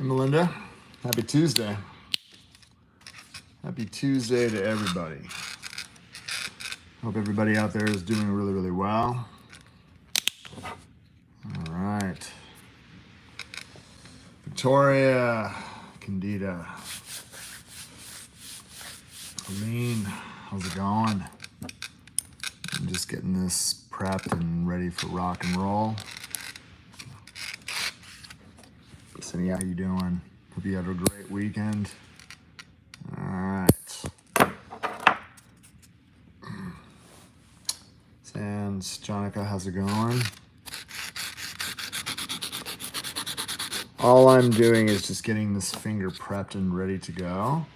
Melinda. Happy Tuesday. Happy Tuesday to everybody. Hope everybody out there is doing really, really well. All right. Victoria, Candida, Aline, how's it going? I'm just getting this prepped and ready for rock and roll. Cindy, how you doing? Hope you had a great weekend. All right. Sands, Jonica, how's it going? All I'm doing is just getting this finger prepped and ready to go.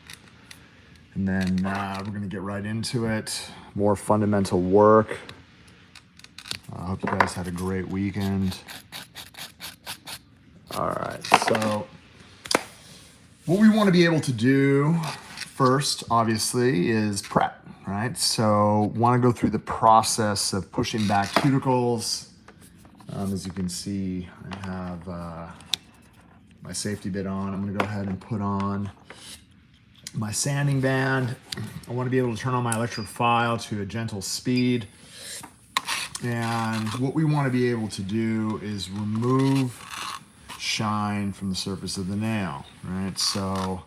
And then we're gonna get right into it. More fundamental work. I hope you guys had a great weekend. All right, so what we want to be able to do first, obviously, is prep, right? So want to go through the process of pushing back cuticles. As you can see, I have my safety bit on. I'm gonna go ahead and put on my sanding band. I want to be able to turn on my electric file to a gentle speed. And what we want to be able to do is remove shine from the surface of the nail, right? So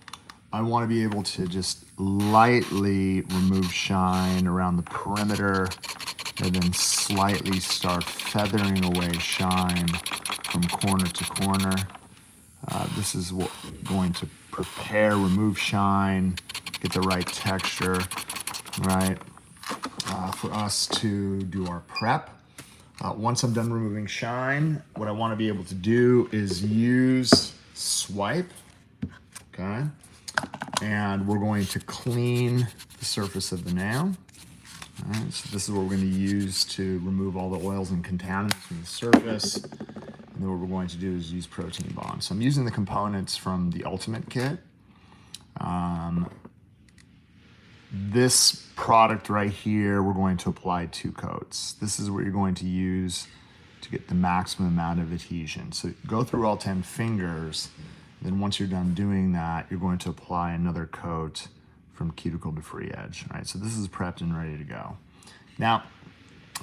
I want to be able to just lightly remove shine around the perimeter and then slightly start feathering away shine from corner to corner. This is what going to prepare, remove shine, get the right texture, right? For us to do our prep. Once I'm done removing shine, what I want to be able to do is use swipe, okay? And we're going to clean the surface of the nail. All right, so this is what we're going to use to remove all the oils and contaminants from the surface. And then what we're going to do is use protein bond. So I'm using the components from the Ultimate Kit. This product right here, we're going to apply 2 coats. This is what you're going to use to get the maximum amount of adhesion. So go through all 10 fingers. Then once you're done doing that, you're going to apply another coat from cuticle to free edge, right? So this is prepped and ready to go. Now,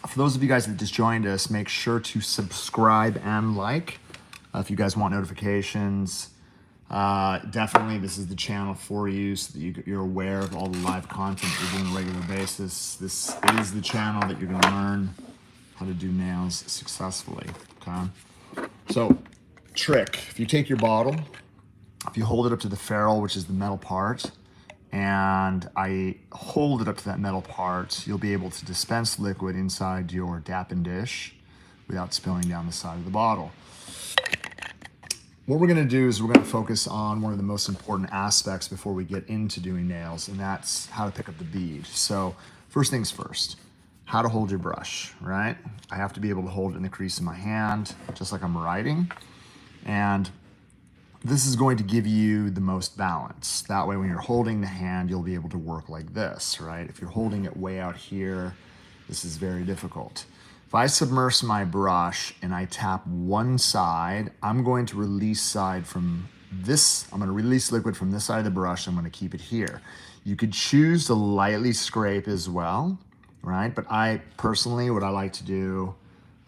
for those of you guys that just joined us, make sure to subscribe and like. If you guys want notifications, definitely this is the channel for you so that you're aware of all the live content we're doing on a regular basis. This is the channel that you're gonna learn how to do nails successfully, okay? So, trick, if you take your bottle, if you hold it up to the ferrule, which is the metal part, and I hold it up to that metal part, you'll be able to dispense liquid inside your Dappen dish without spilling down the side of the bottle. What we're gonna do is we're gonna focus on one of the most important aspects before we get into doing nails, and that's how to pick up the bead. So first things first, how to hold your brush, right? I have to be able to hold it in the crease of my hand, just like I'm writing. And this is going to give you the most balance. That way when you're holding the hand, you'll be able to work like this, right? If you're holding it way out here, this is very difficult. If I submerge my brush and I tap one side, I'm going to release side from this. I'm going to release liquid from this side of the brush. I'm going to keep it here. You could choose to lightly scrape as well, right? But I personally, what I like to do,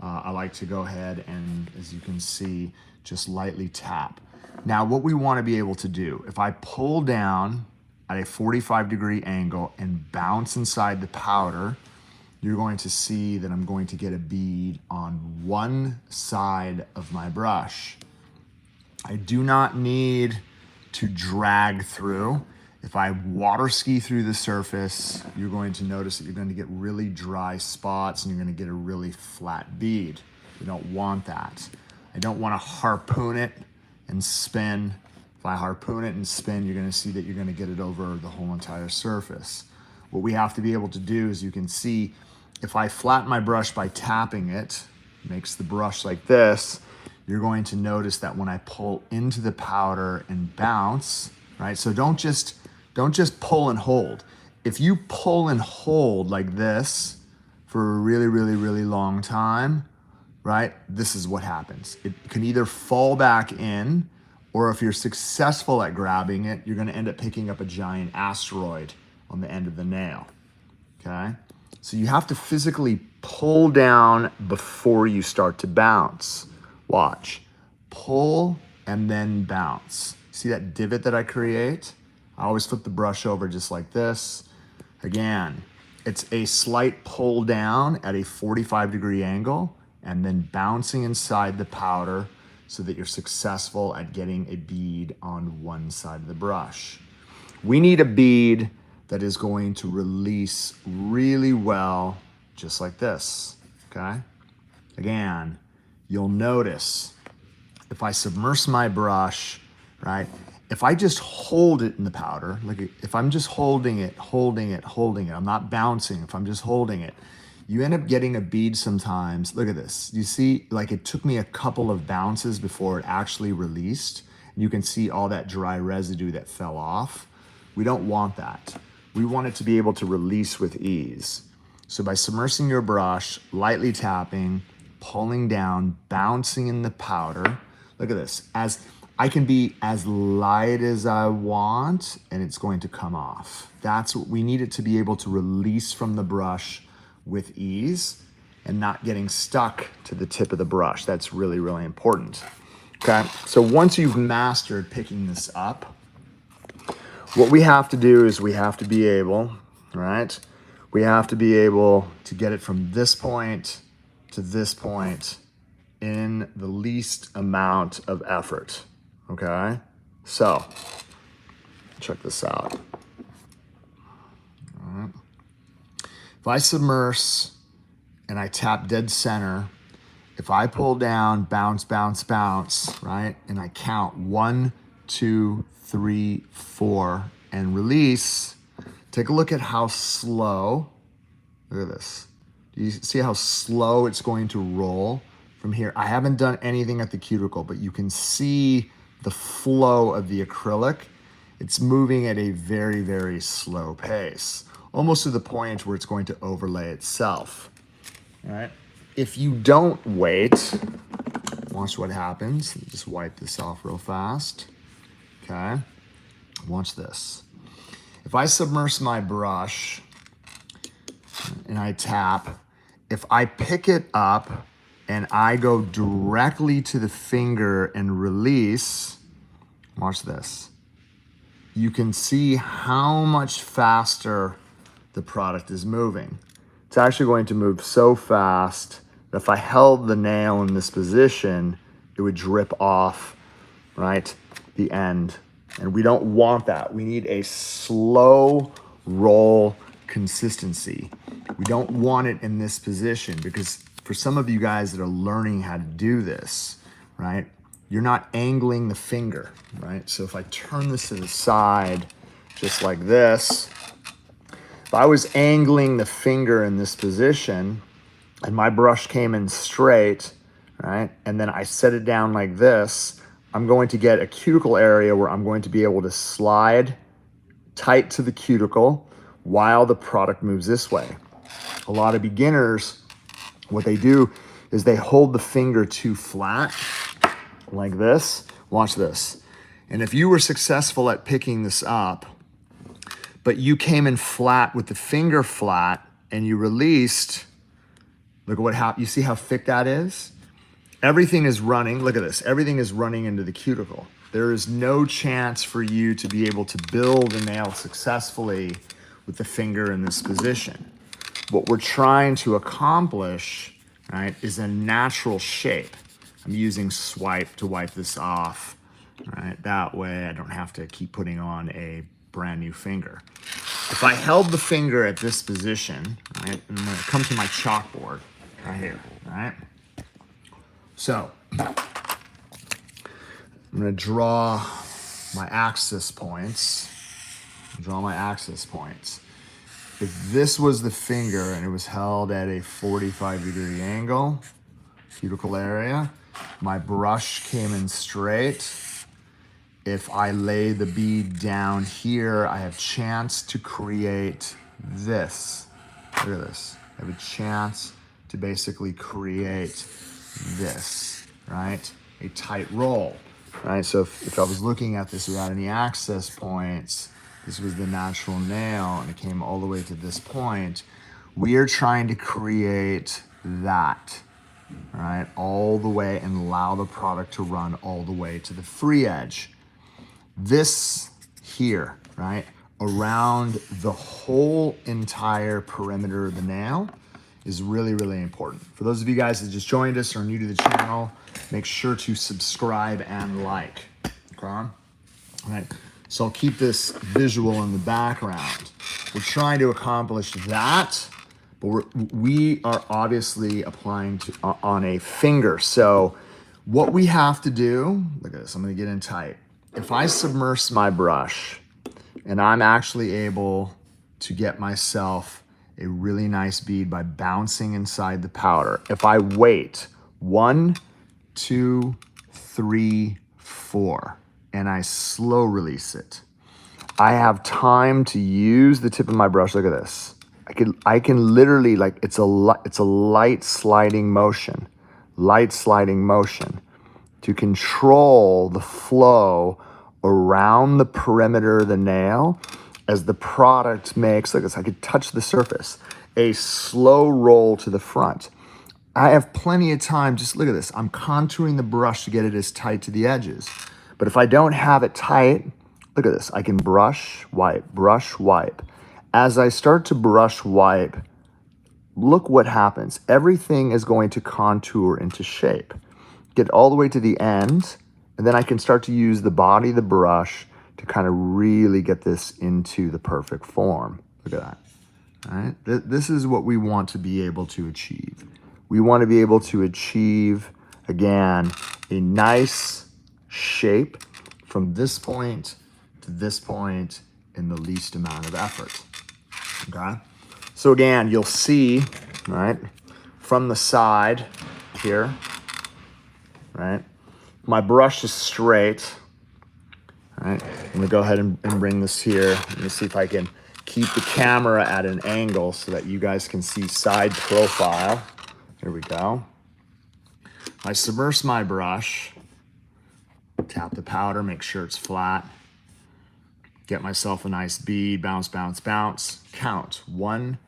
I like to go ahead and, as you can see, just lightly tap. Now, what we want to be able to do, if I pull down at a 45-degree angle and bounce inside the powder, you're going to see that I'm going to get a bead on one side of my brush. I do not need to drag through. If I water ski through the surface, you're going to notice that you're going to get really dry spots and you're going to get a really flat bead. We don't want that. I don't want to harpoon it and spin. If I harpoon it and spin, you're going to see that you're going to get it over the whole entire surface. What we have to be able to do is, you can see, if I flatten my brush by tapping it, makes the brush like this, you're going to notice that when I pull into the powder and bounce, right? So don't just pull and hold. If you pull and hold like this for a really, really, really long time, right? This is what happens. It can either fall back in, or if you're successful at grabbing it, you're gonna end up picking up a giant asteroid on the end of the nail, okay? So you have to physically pull down before you start to bounce. Watch, pull and then bounce. See that divot that I create? I always flip the brush over just like this. Again, it's a slight pull down at a 45-degree angle and then bouncing inside the powder so that you're successful at getting a bead on one side of the brush. We need a bead that is going to release really well, just like this, okay? Again, you'll notice if I submerge my brush, right? If I just hold it in the powder, like if I'm just holding it, I'm not bouncing, if I'm just holding it, you end up getting a bead sometimes. Look at this. You see, like it took me a couple of bounces before it actually released. You can see all that dry residue that fell off. We don't want that. We want it to be able to release with ease. So by submersing your brush, lightly tapping, pulling down, bouncing in the powder, look at this. As I can be as light as I want and it's going to come off. That's what we need it to be able to release from the brush with ease and not getting stuck to the tip of the brush. That's really, really important. Okay, so once you've mastered picking this up, what we have to do is we have to be able, right? We have to be able to get it from this point to this point in the least amount of effort, okay? So, check this out. All right. If I submerge and I tap dead center, if I pull down, bounce, bounce, bounce, right? And I count 1, 2, 3, 4, and release, take a look at how slow, look at this. Do you see how slow it's going to roll from here? I haven't done anything at the cuticle, but you can see the flow of the acrylic. It's moving at a very, very slow pace, almost to the point where it's going to overlay itself, all right? If you don't wait, watch what happens. Just wipe this off real fast, okay? Watch this. If I submerge my brush and I tap, if I pick it up and I go directly to the finger and release, watch this. You can see how much faster the product is moving. It's actually going to move so fast that if I held the nail in this position, it would drip off, right, the end. And we don't want that. We need a slow roll consistency. We don't want it in this position because for some of you guys that are learning how to do this, right, you're not angling the finger, right? So if I turn this to the side, just like this, if I was angling the finger in this position and my brush came in straight, right, and then I set it down like this, I'm going to get a cuticle area where I'm going to be able to slide tight to the cuticle while the product moves this way. A lot of beginners, what they do is they hold the finger too flat, like this. Watch this. And if you were successful at picking this up, but you came in flat with the finger flat and you released, look at what happened. You see how thick that is? Everything is running, look at this. Everything is running into the cuticle. There is no chance for you to be able to build a nail successfully with the finger in this position. What we're trying to accomplish, right, is a natural shape. I'm using swipe to wipe this off, right? That way I don't have to keep putting on a brand new finger. If I held the finger at this position, right, and I'm gonna come to my chalkboard right here, right? So I'm gonna draw my axis points. If this was the finger and it was held at a 45-degree angle, cuticle area, my brush came in straight. If I lay the bead down here, I have chance to create this. Look at this. I have a chance to basically create this, right? A tight roll. right? So if I was looking at this without any access points, this was the natural nail and it came all the way to this point, we are trying to create that, right? All the way and allow the product to run all the way to the free edge. This here, right? Around the whole entire perimeter of the nail is really, really important. For those of you guys that just joined us or are new to the channel, make sure to subscribe and like, okay? All right, so I'll keep this visual in the background. We're trying to accomplish that, but we are obviously applying on a finger. So what we have to do, look at this, I'm gonna get in tight. If I submerge my brush and I'm actually able to get myself a really nice bead by bouncing inside the powder. If I wait 1, 2, 3, 4, and I slow release it, I have time to use the tip of my brush. Look at this. I can literally, like, it's a light sliding motion to control the flow around the perimeter of the nail as the product makes, look at this, I could touch the surface, a slow roll to the front. I have plenty of time, just look at this, I'm contouring the brush to get it as tight to the edges. But if I don't have it tight, look at this, I can brush, wipe, brush, wipe. As I start to brush, wipe, look what happens. Everything is going to contour into shape. Get all the way to the end, and then I can start to use the body of the brush to kind of really get this into the perfect form. Look at that, all right? This is what we want to be able to achieve. We want to be able to achieve, again, a nice shape from this point to this point in the least amount of effort, okay? So again, you'll see, right, from the side here, right, my brush is straight. All right, I'm gonna go ahead and bring this here. Let me see if I can keep the camera at an angle so that you guys can see side profile. Here we go. I submerge my brush, tap the powder, make sure it's flat. Get myself a nice bead, bounce, bounce, bounce. Count, 1,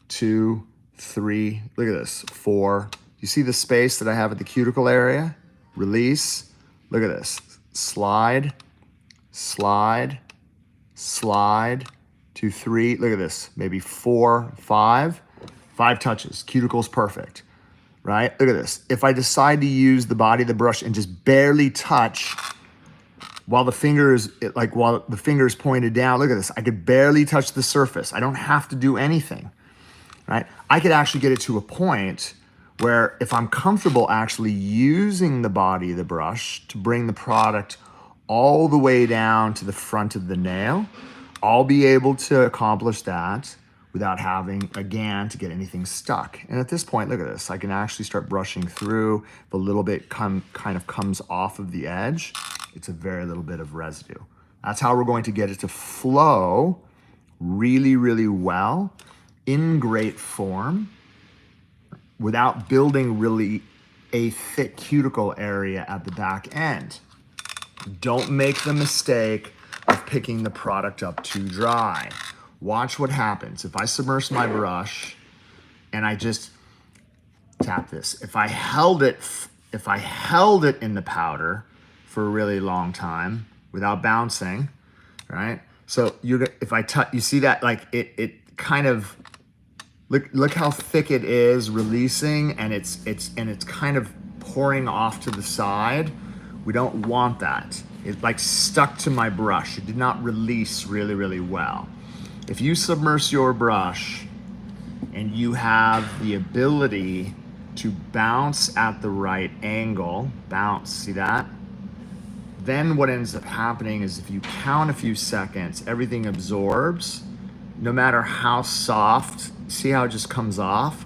2, 3, look at this, 4. You see the space that I have at the cuticle area? Release, look at this, slide, slide, slide, 2, 3, look at this, maybe 4, 5 touches, cuticle's perfect, right? Look at this. If I decide to use the body of the brush and just barely touch while the finger is, while the finger is pointed down, look at this, I could barely touch the surface. I don't have to do anything, right? I could actually get it to a point where if I'm comfortable actually using the body of the brush to bring the product all the way down to the front of the nail, I'll be able to accomplish that without having, again, to get anything stuck. And at this point, look at this, I can actually start brushing through. If a little bit kind of comes off of the edge, it's a very little bit of residue. That's how we're going to get it to flow really, really well in great form without building really a thick cuticle area at the back end. Don't make the mistake of picking the product up too dry. Watch what happens. If I submerge my brush and I just tap this, if I held it in the powder for a really long time without bouncing, right? So if I touch, you see that, like it kind of, look how thick it is releasing, and it's kind of pouring off to the side. We don't want that. It like stuck to my brush. It did not release really, really well. If you submerge your brush and you have the ability to bounce at the right angle, bounce, see that? Then what ends up happening is if you count a few seconds, everything absorbs, no matter how soft, see how it just comes off?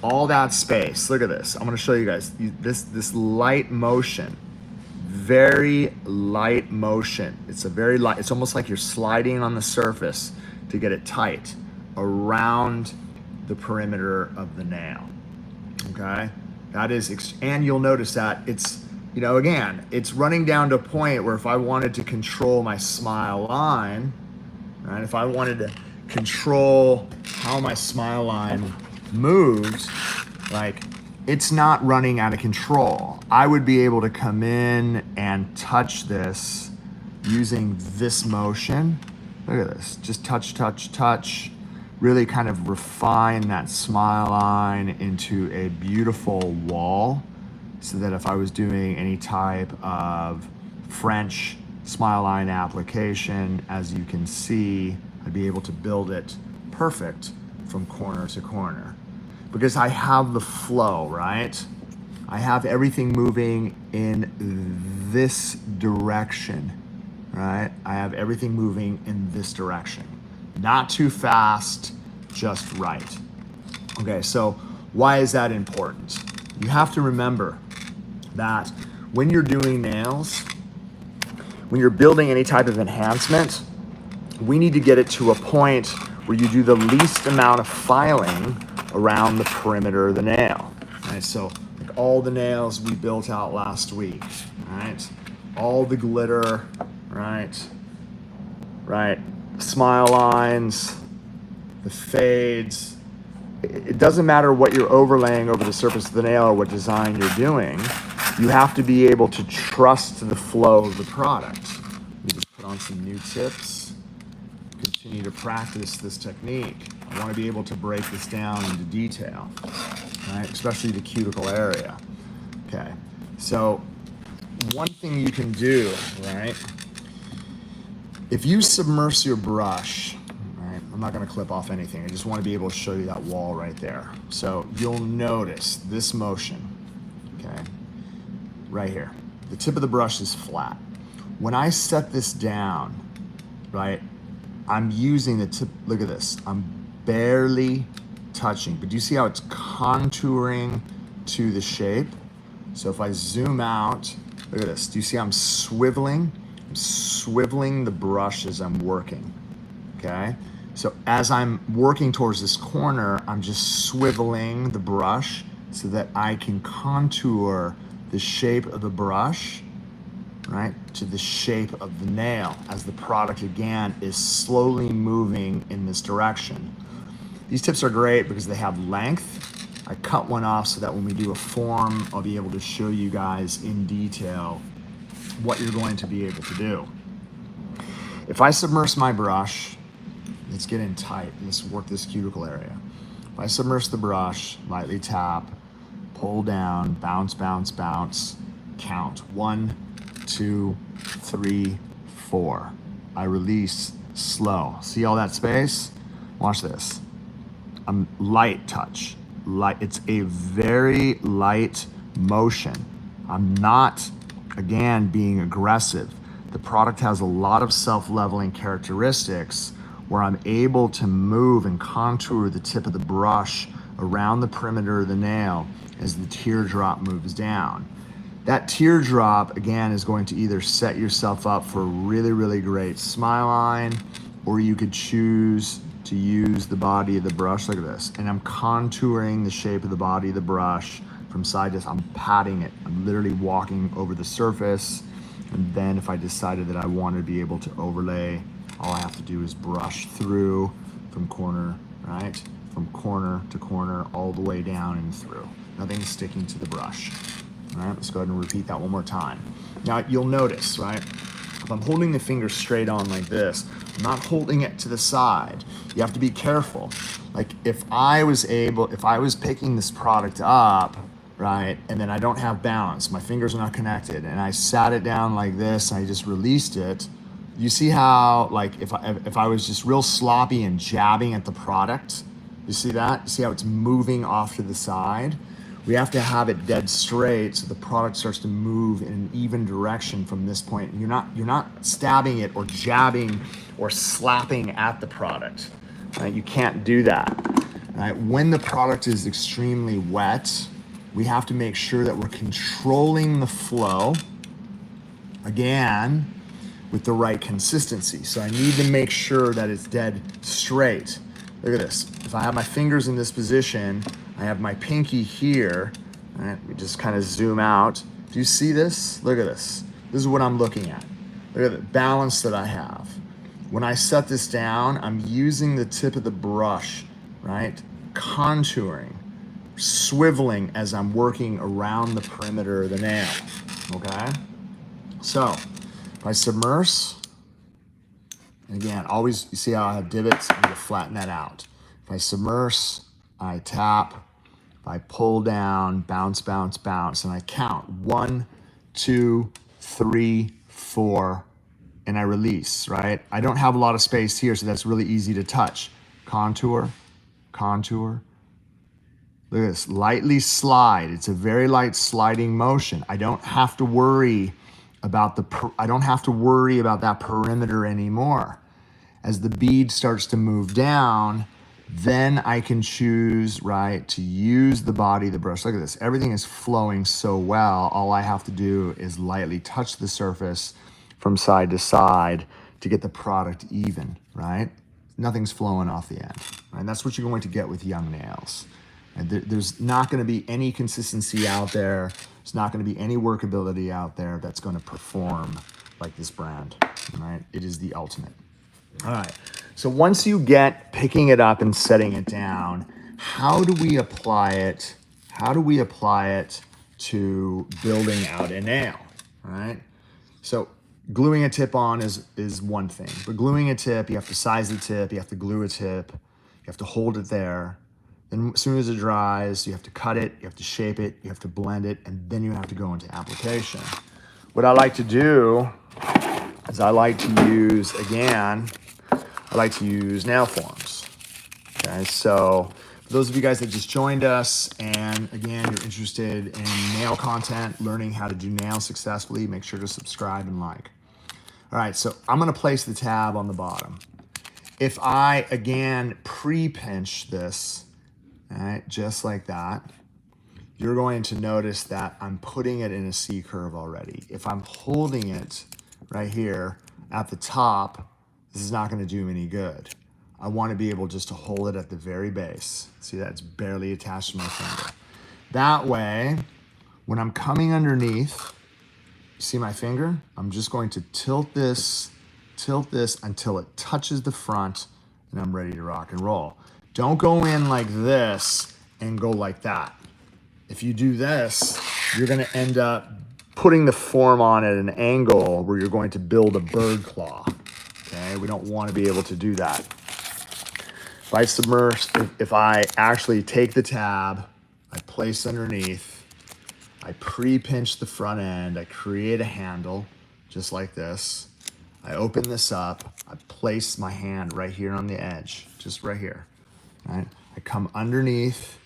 All that space, look at this. I'm gonna show you guys this light motion, very light motion. It's a very light, it's almost like you're sliding on the surface to get it tight around the perimeter of the nail, okay? That is, and you'll notice that it's you know, again, it's running down to a point where if I wanted to control my smile line, right, if I wanted to control how my smile line moves, like, it's not running out of control. I would be able to come in and touch this using this motion. Look at this, just touch, touch, touch, really kind of refine that smile line into a beautiful wall, so that if I was doing any type of French smile line application, as you can see, I'd be able to build it perfect from corner to corner. Because I have the flow, right? I have everything moving in this direction, right? I have everything moving in this direction. Not too fast, just right. Okay, so why is that important? You have to remember that when you're doing nails, when you're building any type of enhancement, we need to get it to a point where you do the least amount of filing around the perimeter of the nail. Right? So like all the nails we built out last week, right? All the glitter, right? Right? Smile lines, the fades. It doesn't matter what you're overlaying over the surface of the nail or what design you're doing. You have to be able to trust the flow of the product. Let me just put on some new tips. Continue to practice this technique. I want to be able to break this down into detail, right? Especially the cuticle area. Okay, so one thing you can do, right? If you submerge your brush, right? I'm not going to clip off anything. I just want to be able to show you that wall right there. So you'll notice this motion, okay? Right here. The tip of the brush is flat. When I set this down, right? I'm using the tip, look at this. I'm barely touching, but do you see how it's contouring to the shape? So if I zoom out, look at this. Do you see how I'm swiveling? I'm swiveling the brush as I'm working, okay? So as I'm working towards this corner, I'm just swiveling the brush so that I can contour the shape of the brush, right, to the shape of the nail as the product, again, is slowly moving in this direction. These tips are great because they have length. I cut one off so that when we do a form, I'll be able to show you guys in detail what you're going to be able to do. If I submerge my brush, let's get in tight, let's work this cuticle area. If I submerge the brush, lightly tap, pull down, bounce, bounce, bounce, count. 1, 2, 3, 4. I release slow. See all that space? Watch this. I'm light touch. Light. It's a very light motion. I'm not, again, being aggressive. The product has a lot of self-leveling characteristics where I'm able to move and contour the tip of the brush around the perimeter of the nail as the teardrop moves down. That teardrop, again, is going to either set yourself up for a really, really great smile line, or you could choose to use the body of the brush. Look at this. And I'm contouring the shape of the body of the brush from side to side. I'm patting it. I'm literally walking over the surface. And then if I decided that I wanted to be able to overlay, all I have to do is brush through from corner, right? From corner to corner, all the way down and through. Nothing's sticking to the brush. All right, let's go ahead and repeat that one more time. Now you'll notice, right? If I'm holding the finger straight on like this, I'm not holding it to the side. You have to be careful. Like if I was picking this product up, right, and then I don't have balance, my fingers are not connected, and I sat it down like this, and I just released it, you see how, like, if I was just real sloppy and jabbing at the product, you see that? You see how it's moving off to the side? We have to have it dead straight so the product starts to move in an even direction from this point. And you're not stabbing it or jabbing or slapping at the product. Right? You can't do that. Right? When the product is extremely wet, we have to make sure that we're controlling the flow, again, with the right consistency. So I need to make sure that it's dead straight. Look at this. If I have my fingers in this position, I have my pinky here, right? We just kind of zoom out, Do you see this? Look at this. This is what I'm looking at. Look at the balance that I have. When I set this down, I'm using the tip of the brush, right? Contouring, swiveling as I'm working around the perimeter of the nail, okay? So, if I submerge, and again, always, you see how I have divots, I'm gonna flatten that out. If I submerge, I tap, if I pull down, bounce, bounce, bounce, and I count 1, 2, 3, 4, and I release, right? I don't have a lot of space here, so that's really easy to touch. Contour, contour. Look at this, lightly slide. It's a very light sliding motion. I don't have to worry about that perimeter anymore. As the bead starts to move down, then I can choose, right, to use the body of the brush. Look at this, everything is flowing so well. All I have to do is lightly touch the surface from side to side to get the product even, right? Nothing's flowing off the end, right? And that's what you're going to get with young nails. And there's not gonna be any consistency out there. There's not gonna be any workability out there that's gonna perform like this brand, right? It is the ultimate. All right, so once you get picking it up and setting it down, how do we apply it? How do we apply it to building out a nail, all right? So gluing a tip on is one thing, but gluing a tip, you have to size the tip, you have to glue a tip, you have to hold it there. Then as soon as it dries, you have to cut it, you have to shape it, you have to blend it, and then you have to go into application. What I like to do is I like to use, again, I like to use nail forms. Okay, so for those of you guys that just joined us, and again, you're interested in nail content, learning how to do nails successfully, make sure to subscribe and like. All right, so I'm gonna place the tab on the bottom. If I, again, pre-pinch this, all right, just like that, you're going to notice that I'm putting it in a C curve already. If I'm holding it right here at the top, this is not gonna do me any good. I wanna be able just to hold it at the very base. See, that's barely attached to my finger. That way, when I'm coming underneath, you see my finger? I'm just going to tilt this until it touches the front, and I'm ready to rock and roll. Don't go in like this and go like that. If you do this, you're gonna end up putting the form on at an angle where you're going to build a bird claw. Okay, we don't want to be able to do that. If I actually take the tab, I place underneath, I pre-pinch the front end, I create a handle, just like this. I open this up, I place my hand right here on the edge, just right here, right? I come underneath,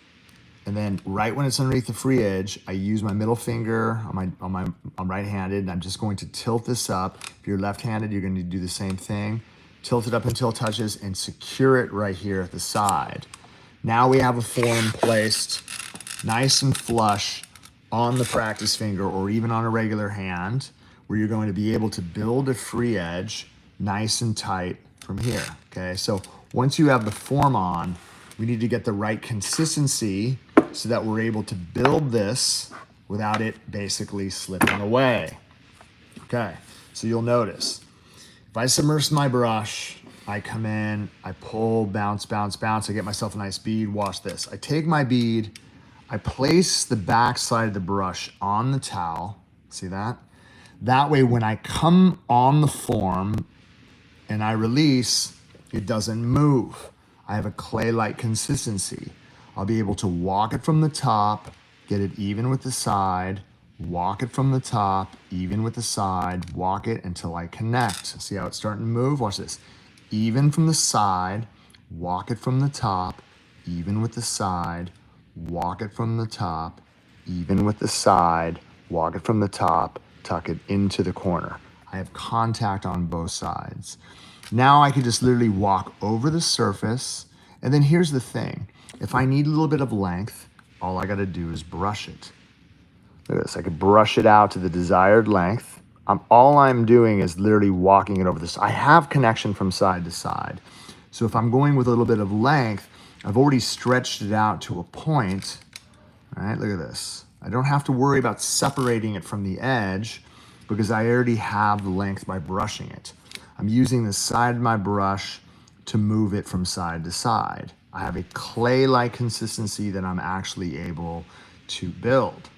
and then right when it's underneath the free edge, I use my middle finger I'm right-handed, and I'm just going to tilt this up. If you're left-handed, you're going to do the same thing. Tilt it up until it touches and secure it right here at the side. Now we have a form placed nice and flush on the practice finger or even on a regular hand, where you're going to be able to build a free edge nice and tight from here, okay? So once you have the form on, we need to get the right consistency so that we're able to build this without it basically slipping away. Okay, so you'll notice, if I submerge my brush, I come in, I pull, bounce, bounce, bounce, I get myself a nice bead. Watch this. I take my bead, I place the back side of the brush on the towel, see that? That way when I come on the form and I release, it doesn't move. I have a clay-like consistency. I'll be able to walk it from the top, get it even with the side, walk it from the top, even with the side, walk it until I connect. See how it's starting to move? Watch this. Even from the side, walk it from the top, even with the side, walk it from the top, even with the side, walk it from the top, tuck it into the corner. I have contact on both sides. Now I can just literally walk over the surface. And then here's the thing. If I need a little bit of length, all I gotta do is brush it. Look at this, I could brush it out to the desired length. All I'm doing is literally walking it over this. I have connection from side to side. So if I'm going with a little bit of length, I've already stretched it out to a point, right? Look at this. I don't have to worry about separating it from the edge because I already have the length by brushing it. I'm using the side of my brush to move it from side to side. I have a clay-like consistency that I'm actually able to build.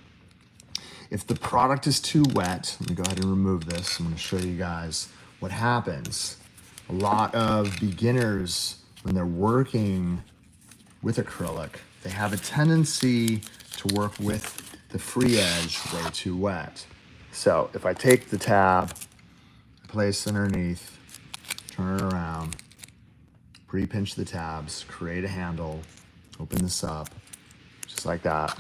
If the product is too wet, let me go ahead and remove this. I'm gonna show you guys what happens. A lot of beginners, when they're working with acrylic, they have a tendency to work with the free edge way too wet. So if I take the tab, place underneath, turn it around, pre-pinch the tabs, create a handle, open this up, just like that.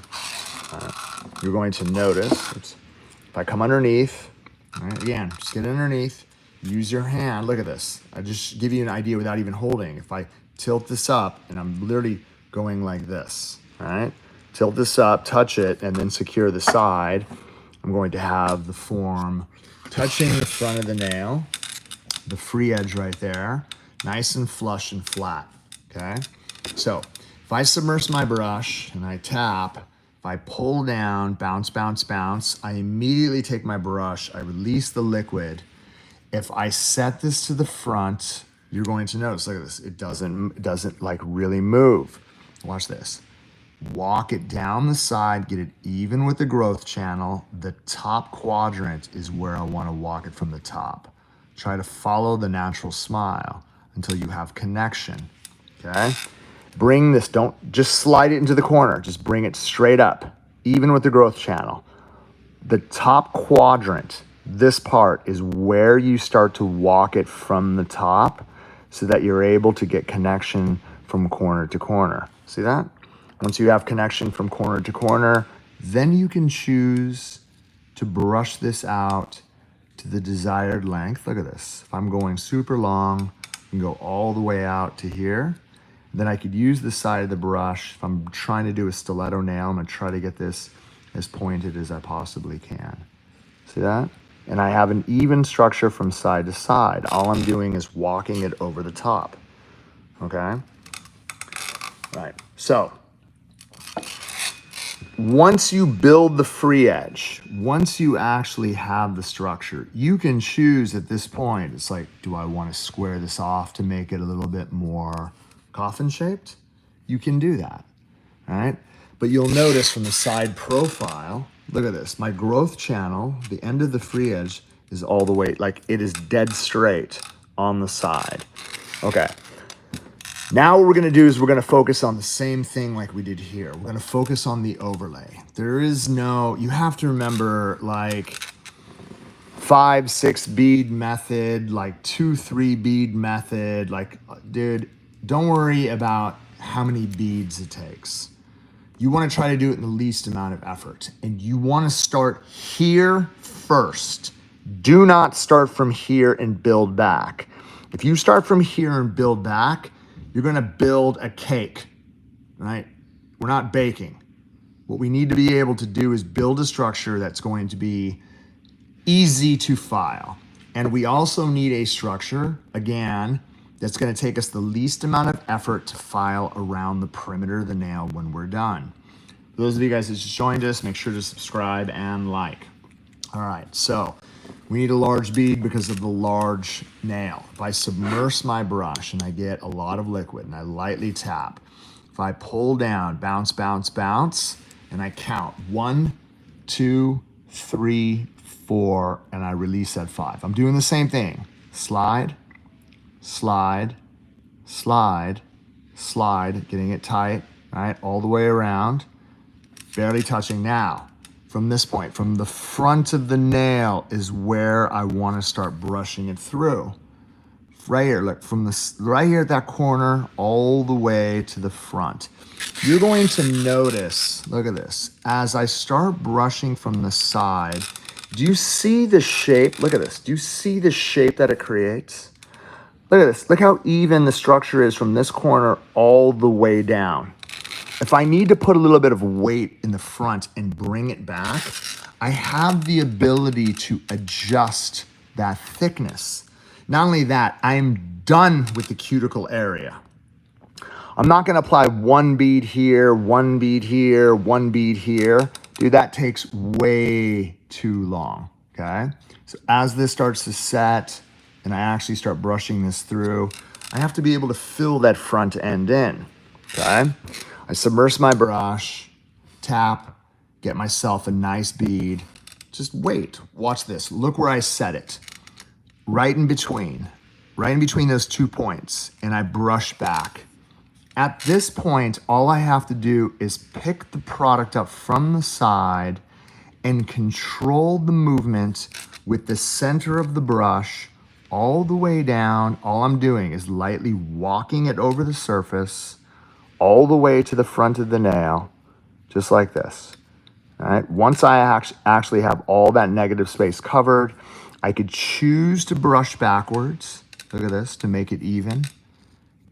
You're going to notice, if I come underneath, all right, again, just get underneath, use your hand, look at this. I just give you an idea without even holding. If I tilt this up, and I'm literally going like this, all right? Tilt this up, touch it, and then secure the side. I'm going to have the form touching the front of the nail, the free edge right there, nice and flush and flat, okay? So if I submerge my brush and I tap, if I pull down, bounce, bounce, bounce, I immediately take my brush, I release the liquid. If I set this to the front, you're going to notice, look at this, it doesn't like really move. Watch this. Walk it down the side, get it even with the growth channel. The top quadrant is where I want to walk it from the top. Try to follow the natural smile until you have connection, okay? Bring this, don't just slide it into the corner, just bring it straight up, even with the growth channel. The top quadrant, this part is where you start to walk it from the top so that you're able to get connection from corner to corner. See that? Once you have connection from corner to corner, then you can choose to brush this out to the desired length. Look at this. If I'm going super long, I can go all the way out to here. Then I could use the side of the brush. If I'm trying to do a stiletto nail, I'm gonna try to get this as pointed as I possibly can. See that? And I have an even structure from side to side. All I'm doing is walking it over the top, okay? Right, so once you build the free edge, once you actually have the structure, you can choose at this point, it's like, do I want to square this off to make it a little bit more coffin shaped? You can do that, all right? But you'll notice from the side profile, look at this, my growth channel, the end of the free edge is all the way, like it is dead straight on the side. Okay. Now what we're gonna do is we're gonna focus on the same thing like we did here. We're gonna focus on the overlay. There is no, you have to remember like 5, 6 bead method, like 2, 3 bead method. Like, dude, don't worry about how many beads it takes. You wanna try to do it in the least amount of effort. And you wanna start here first. Do not start from here and build back. If you start from here and build back, you're gonna build a cake, right? We're not baking. What we need to be able to do is build a structure that's going to be easy to file. And we also need a structure, again, that's gonna take us the least amount of effort to file around the perimeter of the nail when we're done. For those of you guys that just joined us, make sure to subscribe and like. All right, so we need a large bead because of the large nail. If I submerge my brush and I get a lot of liquid and I lightly tap, if I pull down, bounce, bounce, bounce, and I count 1, 2, 3, 4, and I release at 5. I'm doing the same thing. Slide, slide, slide, slide, getting it tight, right? All the way around, barely touching. Now, from this point, from the front of the nail is where I want to start brushing it through. Right here, look, from this, right here at that corner, all the way to the front. You're going to notice, look at this, as I start brushing from the side, do you see the shape? Look at this. Do you see the shape that it creates? Look at this. Look how even the structure is from this corner all the way down. If I need to put a little bit of weight in the front and bring it back, I have the ability to adjust that thickness. Not only that, I'm done with the cuticle area. I'm not gonna apply 1 bead here, 1 bead here, 1 bead here. Dude, that takes way too long, okay? So as this starts to set and I actually start brushing this through, I have to be able to fill that front end in, okay? I submerge my brush, tap, get myself a nice bead. Just wait, watch this. Look where I set it. Right in between those 2 points, and I brush back. At this point, all I have to do is pick the product up from the side and control the movement with the center of the brush all the way down. All I'm doing is lightly walking it over the surface all the way to the front of the nail, just like this. All right. Once I actually have all that negative space covered, I could choose to brush backwards. Look at this, to make it even.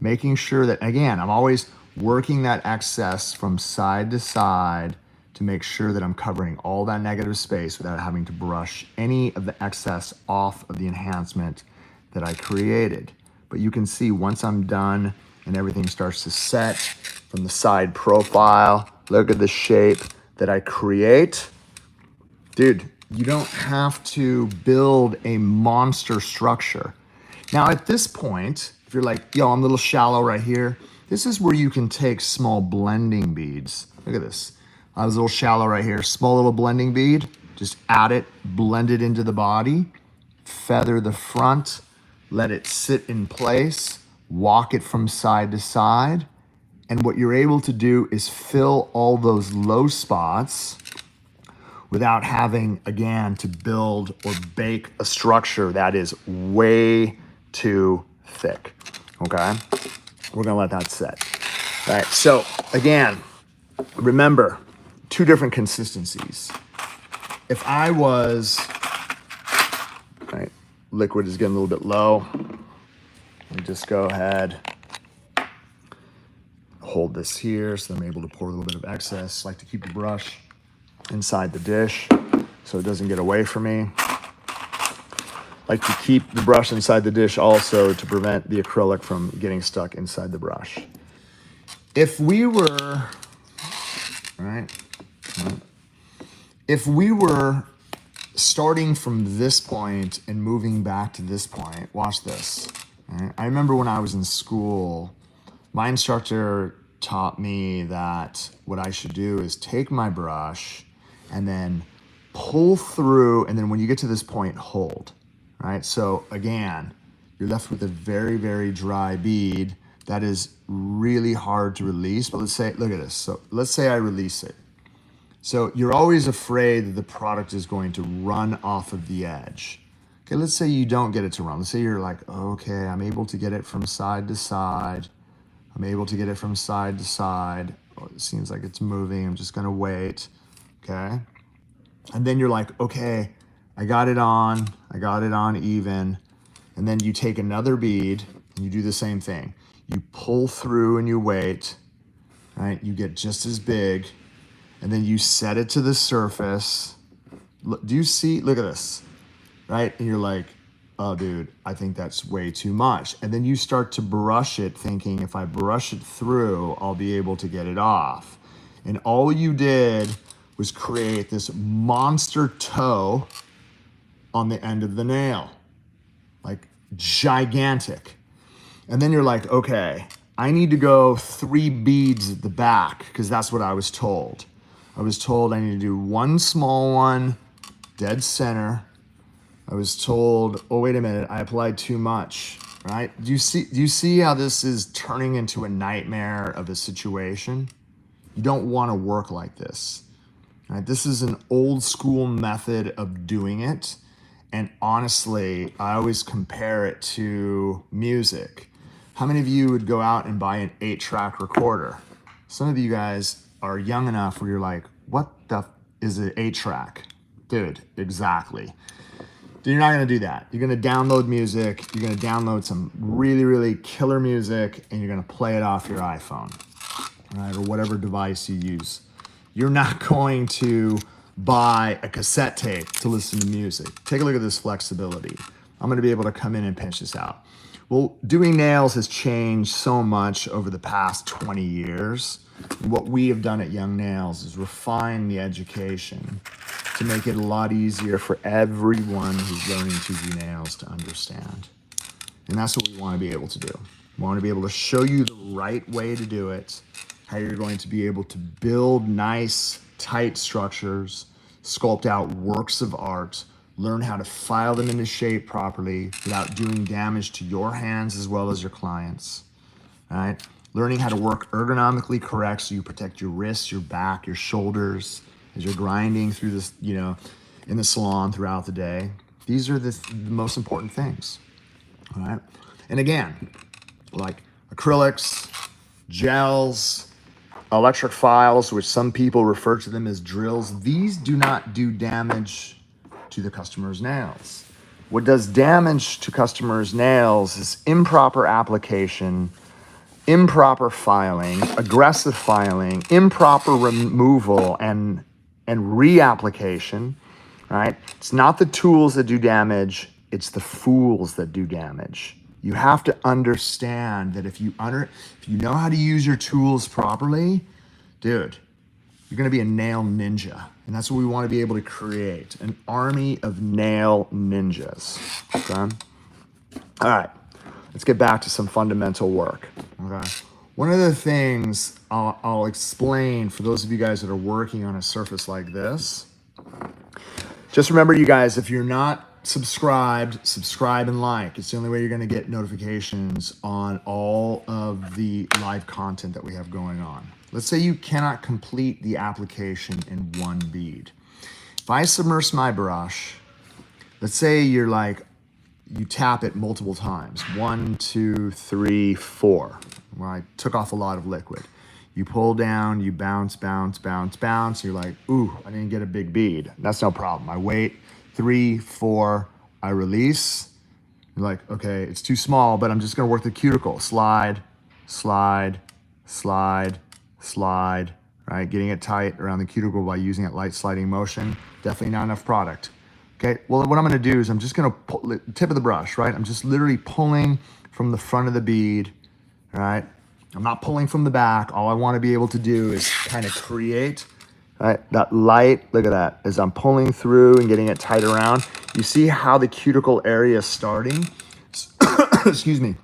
Making sure that, again, I'm always working that excess from side to side to make sure that I'm covering all that negative space without having to brush any of the excess off of the enhancement that I created. But you can see once I'm done and everything starts to set from the side profile, look at the shape that I create. Dude, you don't have to build a monster structure. Now at this point, if you're like, yo, I'm a little shallow right here, this is where you can take small blending beads. Look at this. I was a little shallow right here. Small little blending bead, just add it, blend it into the body, feather the front, let it sit in place, walk it from side to side. And what you're able to do is fill all those low spots without having, again, to build or bake a structure that is way too thick, okay? We're gonna let that set. All right, so again, remember, 2 different consistencies. If I was, right, liquid is getting a little bit low. Let me just go ahead, hold this here so I'm able to pour a little bit of excess. I like to keep the brush inside the dish so it doesn't get away from me. Like to keep the brush inside the dish also to prevent the acrylic from getting stuck inside the brush. If we were, right, if we were starting from this point and moving back to this point, watch this. Right? I remember when I was in school, my instructor taught me that what I should do is take my brush and then pull through, and then when you get to this point, hold. Right? So again, you're left with a very, very dry bead that is really hard to release. But let's say, look at this. So let's say I release it. So you're always afraid that the product is going to run off of the edge. Okay, let's say you don't get it to run. Let's say you're like, okay, I'm able to get it from side to side. I'm able to get it from side to side. Oh, it seems like it's moving. I'm just gonna wait, okay? And then you're like, okay, I got it on even. And then you take another bead and you do the same thing. You pull through and you wait, right? You get just as big, and then you set it to the surface. Look, do you see, look at this, right? And you're like, oh dude, I think that's way too much. And then you start to brush it thinking if I brush it through, I'll be able to get it off. And all you did was create this monster toe on the end of the nail, like gigantic. And then you're like, okay, I need to go 3 beads at the back because that's what I was told. I was told I need to do 1 small one, dead center. I was told, oh, wait a minute, I applied too much, right? Do you see how this is turning into a nightmare of a situation? You don't want to work like this, right? This is an old school method of doing it. And honestly, I always compare it to music. How many of you would go out and buy an 8-track recorder? Some of you guys are young enough where you're like, what the is an 8-track? Dude, exactly. Dude, you're not gonna do that. You're gonna download music, you're gonna download some really, really killer music, and you're gonna play it off your iPhone, right? Or whatever device you use. You're not going to buy a cassette tape to listen to music. Take a look at this flexibility. I'm gonna be able to come in and pinch this out. Well, doing nails has changed so much over the past 20 years. What we have done at Young Nails is refine the education to make it a lot easier for everyone who's learning to do nails to understand. And that's what we want to be able to do. We want to be able to show you the right way to do it, how you're going to be able to build nice, tight structures, sculpt out works of art, learn how to file them into shape properly without doing damage to your hands as well as your clients, right? Learning how to work ergonomically correct so you protect your wrists, your back, your shoulders as you're grinding through this, in the salon throughout the day. These are the most important things, all right? And again, like acrylics, gels, electric files, which some people refer to them as drills, these do not do damage to the customer's nails. What does damage to customers' nails is improper application, improper filing, aggressive filing, improper removal and reapplication, right? It's not the tools that do damage, it's the fools that do damage. You have to understand that if you know how to use your tools properly, dude, you're gonna be a nail ninja. And that's what we want to be able to create, an army of nail ninjas, okay? All right, let's get back to some fundamental work, okay? One of the things I'll explain for those of you guys that are working on a surface like this, just remember, you guys, if you're not subscribed, subscribe and like. It's the only way you're gonna get notifications on all of the live content that we have going on. Let's say you cannot complete the application in one bead. If I submerge my brush, let's say you tap it multiple times, 1, 2, 3, 4, where I took off a lot of liquid. You pull down, you bounce, bounce, bounce, bounce. You're like, ooh, I didn't get a big bead. That's no problem. I wait, 3, 4, I release. You're like, okay, it's too small, but I'm just gonna work the cuticle. Slide, slide, slide, slide, right? Getting it tight around the cuticle by using that light sliding motion. Definitely not enough product. Okay, well, what I'm gonna do is I'm just gonna pull the tip of the brush, right? I'm just literally pulling from the front of the bead, right? I'm not pulling from the back. All I wanna be able to do is kind of create, right? That light, look at that, as I'm pulling through and getting it tight around. You see how the cuticle area is starting? Excuse me.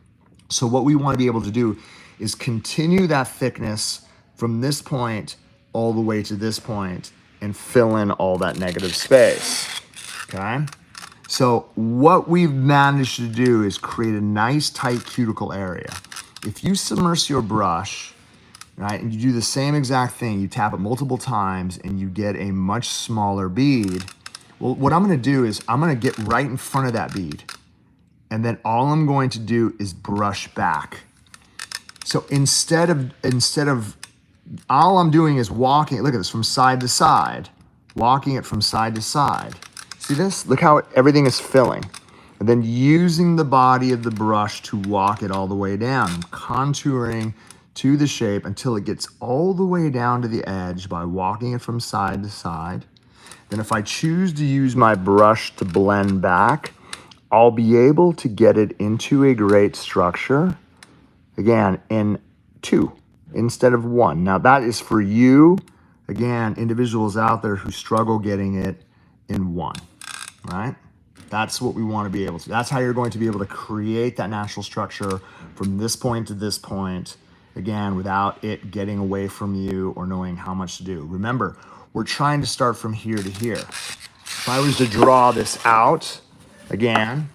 So what we wanna be able to do is continue that thickness from this point all the way to this point and fill in all that negative space, okay? So what we've managed to do is create a nice tight cuticle area. If you submerge your brush, right, and you do the same exact thing, you tap it multiple times and you get a much smaller bead, well, what I'm gonna do is I'm gonna get right in front of that bead, and then all I'm going to do is brush back. So instead of all I'm doing is walking, look at this, from side to side, walking it from side to side. See this? Look how everything is filling. And then using the body of the brush to walk it all the way down, contouring to the shape until it gets all the way down to the edge by walking it from side to side. Then if I choose to use my brush to blend back, I'll be able to get it into a great structure, again, in 2 instead of 1. Now that is for you, again, individuals out there who struggle getting it in 1, right? That's what we want to be able to. That's how you're going to be able to create that natural structure from this point to this point, again, without it getting away from you or knowing how much to do. Remember, we're trying to start from here to here. If I was to draw this out, again,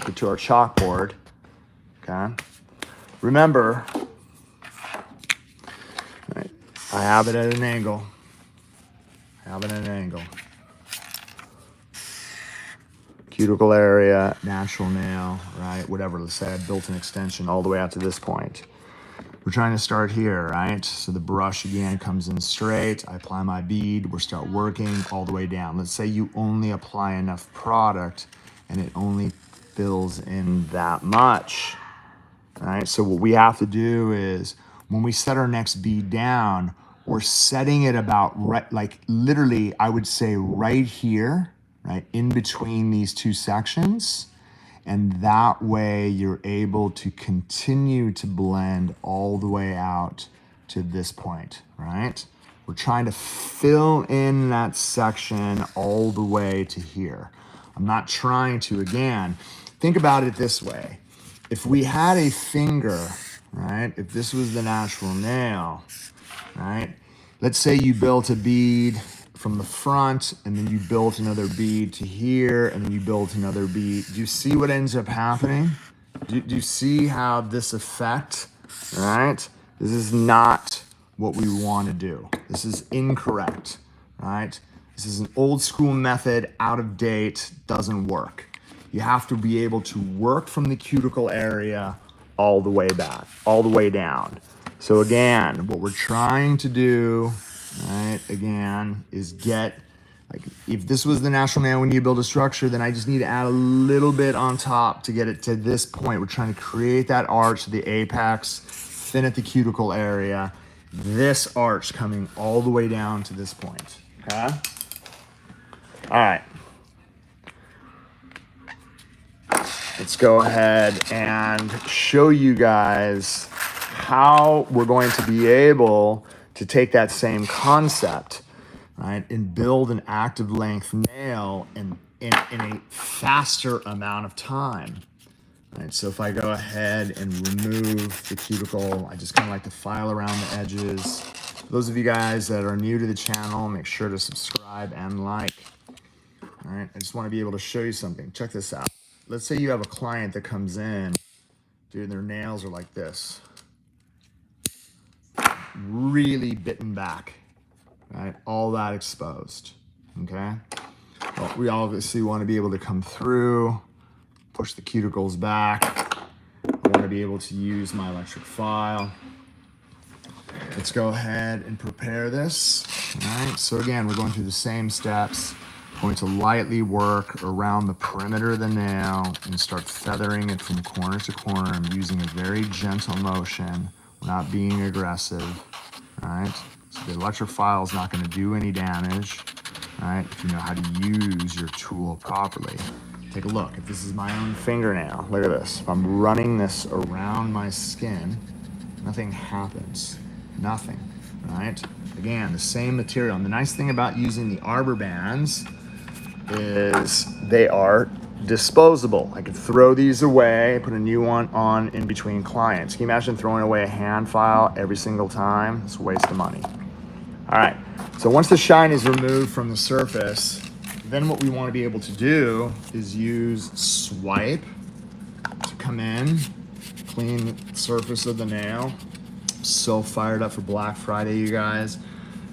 go to our chalkboard, okay? Remember, right, I have it at an angle. Cuticle area, natural nail, right? Whatever, let's say I built an extension all the way out to this point. We're trying to start here, right? So the brush again comes in straight, I apply my bead, we'll start working all the way down. Let's say you only apply enough product and it only fills in that much, right? So what we have to do is when we set our next bead down, we're setting it about right, like literally, I would say right here, right in between these two sections. And that way you're able to continue to blend all the way out to this point, right? We're trying to fill in that section all the way to here. I'm not trying to, again, think about it this way. If we had a finger, right? If this was the natural nail, right? Let's say you built a bead from the front and then you built another bead to here and then you built another bead. Do you see what ends up happening? Do you see how this effect, right? This is not what we want to do. This is incorrect, right? This is an old school method, out of date, doesn't work. You have to be able to work from the cuticle area all the way back, all the way down. So again, what we're trying to do, right, again, is get, like, if this was the natural nail when you build a structure, then I just need to add a little bit on top to get it to this point. We're trying to create that arch to the apex, thin at the cuticle area, this arch coming all the way down to this point, okay? All right. Let's go ahead and show you guys how we're going to be able to take that same concept, right, and build an active length nail in a faster amount of time. Right, so if I go ahead and remove the cuticle, I just kind of like to file around the edges. For those of you guys that are new to the channel, make sure to subscribe and like. All right, I just want to be able to show you something. Check this out. Let's say you have a client that comes in, dude, their nails are like this. Really bitten back, right? All that exposed, okay? Well, we obviously want to be able to come through, push the cuticles back. I want to be able to use my electric file. Let's go ahead and prepare this, all right? So again, we're going through the same steps. Going to lightly work around the perimeter of the nail and start feathering it from corner to corner. I'm using a very gentle motion. We're not being aggressive, right? So the electric file is not going to do any damage, right? If you know how to use your tool properly. Take a look. If this is my own fingernail, look at this. If I'm running this around my skin, nothing happens. Nothing, right? Again, the same material. And the nice thing about using the arbor bands is they are disposable. I could throw these away, put a new one on in between clients. Can you imagine throwing away a hand file every single time? It's a waste of money. All right, so once the shine is removed from the surface, then what we want to be able to do is use swipe to come in, clean the surface of the nail. So fired up for Black Friday, you guys.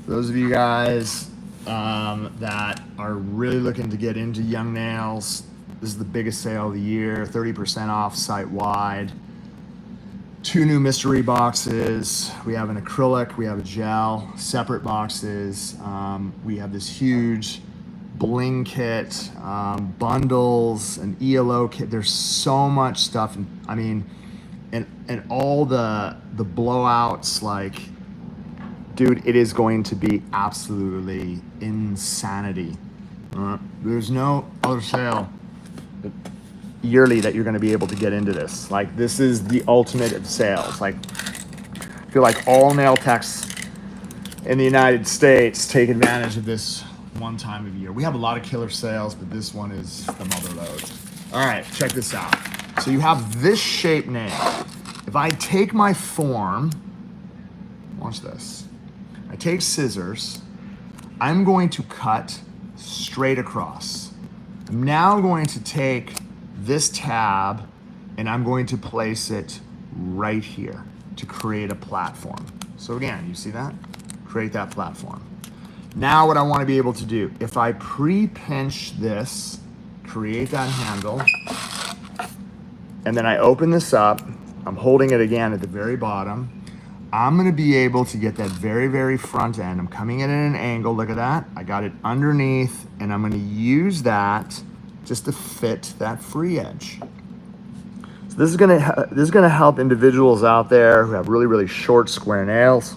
For those of you guys that are really looking to get into young nails, this is the biggest sale of the year, 30% off site-wide. 2 new mystery boxes. We have an acrylic, we have a gel, separate boxes. We have this huge bling kit, bundles, an ELO kit. There's so much stuff. And I mean, and all the blowouts, like, dude, it is going to be absolutely insanity. There's no other sale yearly that you're going to be able to get into this. Like, this is the ultimate of sales. Like, I feel like all nail techs in the United States take advantage of this one time of year. We have a lot of killer sales, but this one is the mother load. All right, check this out. So you have this shape nail. If I take my form, watch this. I take scissors, I'm going to cut straight across. I'm now going to take this tab and I'm going to place it right here to create a platform. So again, you see that? Create that platform. Now what I want to be able to do, if I pre-pinch this, create that handle, and then I open this up, I'm holding it again at the very bottom, I'm gonna be able to get that very, very front end. I'm coming in at an angle, look at that. I got it underneath, and I'm gonna use that just to fit that free edge. So this is gonna help individuals out there who have really, really short square nails.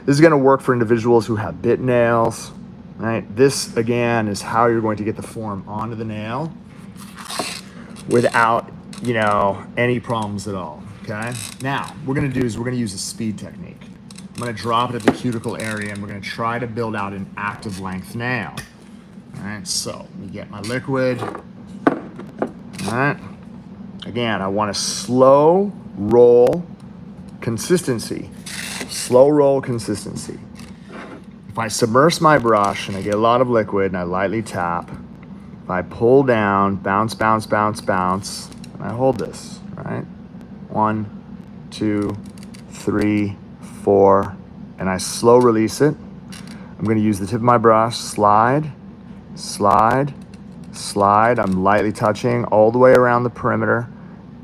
This is gonna work for individuals who have bit nails, right? This, again, is how you're going to get the form onto the nail without, you know, any problems at all, okay? Now, what we're gonna do is we're gonna use a speed technique. I'm gonna drop it at the cuticle area and we're gonna try to build out an active length nail. All right, so let me get my liquid. All right, again, I want a slow roll consistency. Slow roll consistency. If I submerge my brush and I get a lot of liquid and I lightly tap, if I pull down, bounce, bounce, bounce, bounce, and I hold this, right? 1, 2, 3, 4, and I slow release it. I'm gonna use the tip of my brush, slide, slide, slide. I'm lightly touching all the way around the perimeter,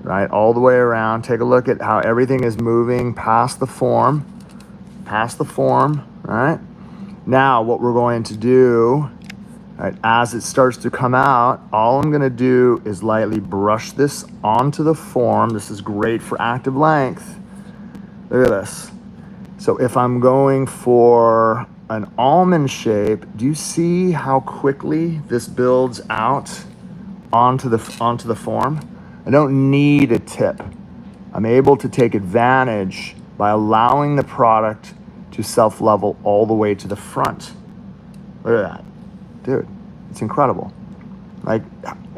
right? All the way around. Take a look at how everything is moving past the form, right? Now what we're going to do, right, as it starts to come out, all I'm gonna do is lightly brush this onto the form. This is great for active length. Look at this. So if I'm going for an almond shape, do you see how quickly this builds out onto the form? I don't need a tip. I'm able to take advantage by allowing the product to self-level all the way to the front. Look at that. Dude, it's incredible. Like,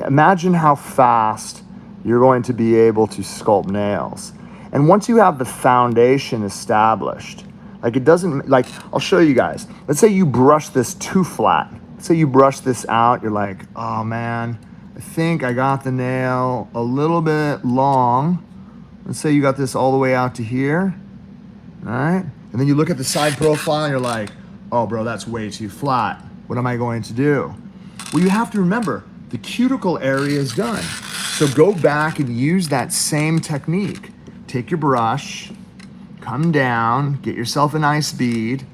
imagine how fast you're going to be able to sculpt nails. And once you have the foundation established, like it doesn't, like, I'll show you guys. Let's say you brush this too flat. Let's say you brush this out, you're like, oh man, I think I got the nail a little bit long. Let's say you got this all the way out to here, all right? And then you look at the side profile and you're like, oh bro, that's way too flat. What am I going to do? Well, you have to remember, the cuticle area is done. So go back and use that same technique. Take your brush, come down, get yourself a nice bead,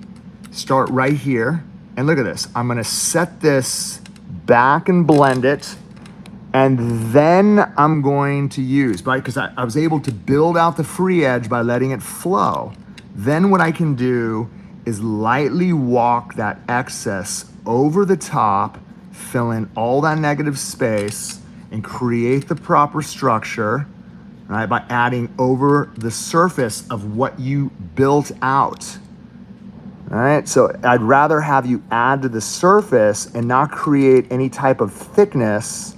start right here, and look at this. I'm gonna set this back and blend it, and then I'm going to use, right, because I was able to build out the free edge by letting it flow. Then what I can do is lightly walk that excess over the top, fill in all that negative space, and create the proper structure, right, by adding over the surface of what you built out. All right, so I'd rather have you add to the surface and not create any type of thickness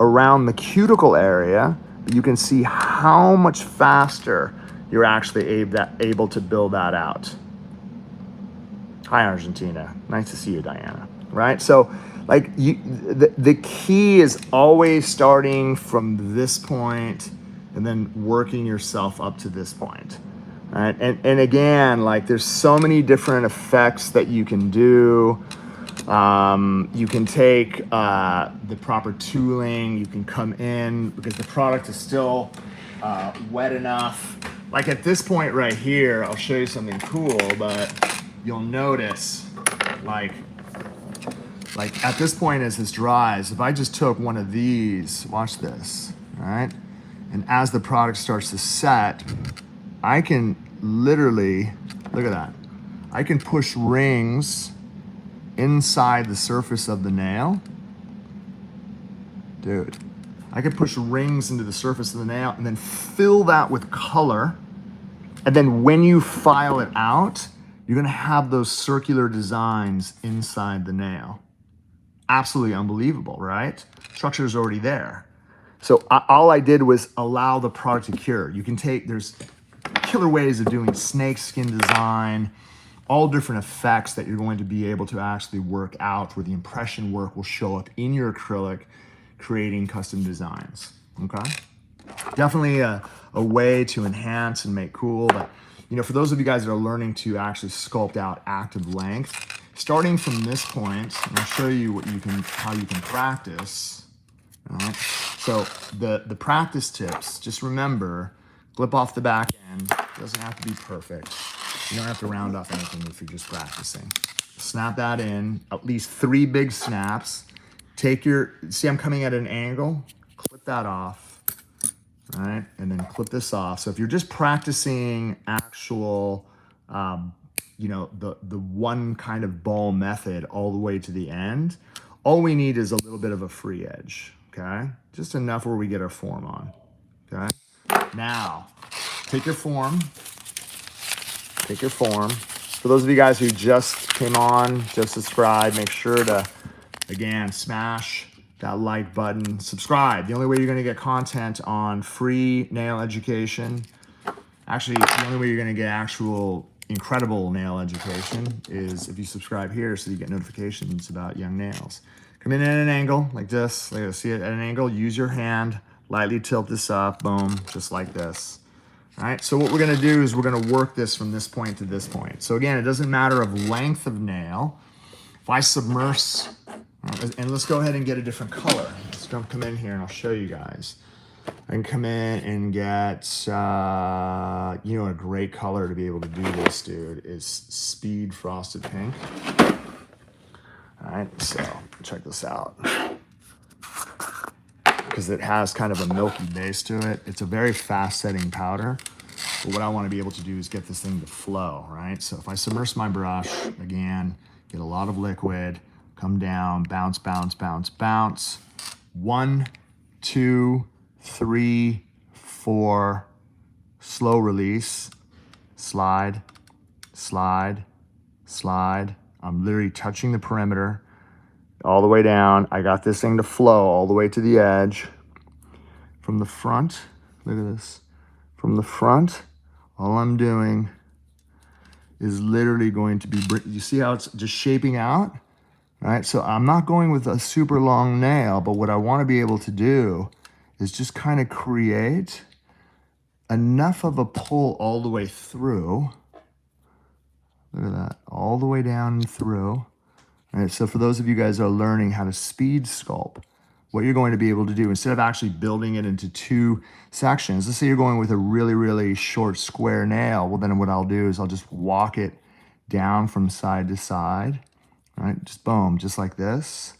around the cuticle area, but you can see how much faster you're actually able to build that out. Hi, Argentina. Nice to see you, Diana. Right? So, like, the key is always starting from this point and then working yourself up to this point. Right? And again, like, there's so many different effects that you can do. You can take the proper tooling, you can come in because the product is still wet enough. Like at this point right here, I'll show you something cool, but you'll notice like at this point as this dries, if I just took one of these, watch this, all right? And as the product starts to set, I can literally, look at that. I can push rings inside the surface of the nail. Dude, I could push rings into the surface of the nail and then fill that with color. And then when you file it out, you're gonna have those circular designs inside the nail. Absolutely unbelievable, right? Structure is already there. So all I did was allow the product to cure. You can take, there's killer ways of doing snake skin design, all different effects that you're going to be able to actually work out where the impression work will show up in your acrylic, creating custom designs, okay? Definitely a way to enhance and make cool, but you know, for those of you guys that are learning to actually sculpt out active length, starting from this point, and I'll show you how you can practice, all right? So the practice tips, just remember, clip off the back end, doesn't have to be perfect. You don't have to round off anything if you're just practicing. Snap that in, at least 3 big snaps. Take your, see I'm coming at an angle, clip that off, all right? And then clip this off. So if you're just practicing actual, you know, the one kind of ball method all the way to the end, all we need is a little bit of a free edge, okay? Just enough where we get our form on, okay? Now, take your form. For those of you guys who just came on, just subscribed, make sure to, again, smash that like button, subscribe. The only way you're gonna get content on free nail education, actually, the only way you're gonna get actual incredible nail education is if you subscribe here so you get notifications about young nails. Come in at an angle like this, see it at an angle, use your hand, lightly tilt this up, boom, just like this. All right, so what we're gonna do is we're gonna work this from this point to this point. So again, it doesn't matter of length of nail. If I submerge, and let's go ahead and get a different color. Let's come in here and I'll show you guys. I can come in and get, you know, a great color to be able to do this, dude, is Speed Frosted Pink. All right, so check this out. Because it has kind of a milky base to it. It's a very fast setting powder. But what I want to be able to do is get this thing to flow, right? So if I submerge my brush, again, get a lot of liquid, come down, bounce, bounce, bounce, bounce. 1, 2, 3, 4, slow release, slide, slide, slide. I'm literally touching the perimeter all the way down. I got this thing to flow all the way to the edge. From the front, look at this. From the front, all I'm doing is literally going to be, you see how it's just shaping out? Right, so I'm not going with a super long nail, but what I want to be able to do is just kind of create enough of a pull all the way through. Look at that, all the way down and through. All right, so for those of you guys that are learning how to speed sculpt, what you're going to be able to do, instead of actually building it into 2 sections, let's say you're going with a really, really short square nail, well then what I'll do is I'll just walk it down from side to side, right? Just boom, just like this.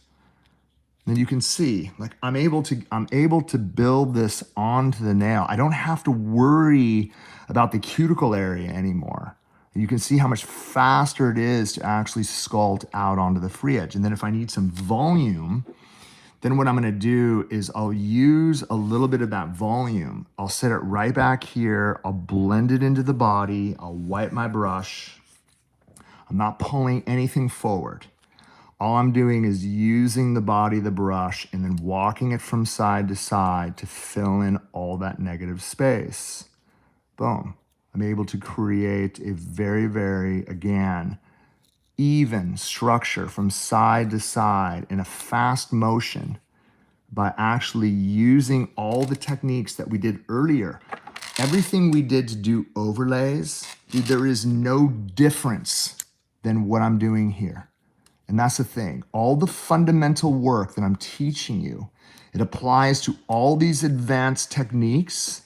Then you can see, like I'm able to build this onto the nail. I don't have to worry about the cuticle area anymore. You can see how much faster it is to actually sculpt out onto the free edge. And then if I need some volume, then what I'm gonna do is I'll use a little bit of that volume. I'll set it right back here. I'll blend it into the body. I'll wipe my brush. I'm not pulling anything forward. All I'm doing is using the body of the brush and then walking it from side to side to fill in all that negative space. Boom. I'm able to create a very, very, again, even structure from side to side in a fast motion by actually using all the techniques that we did earlier. Everything we did to do overlays, dude, there is no difference than what I'm doing here. And that's the thing. All the fundamental work that I'm teaching you, it applies to all these advanced techniques,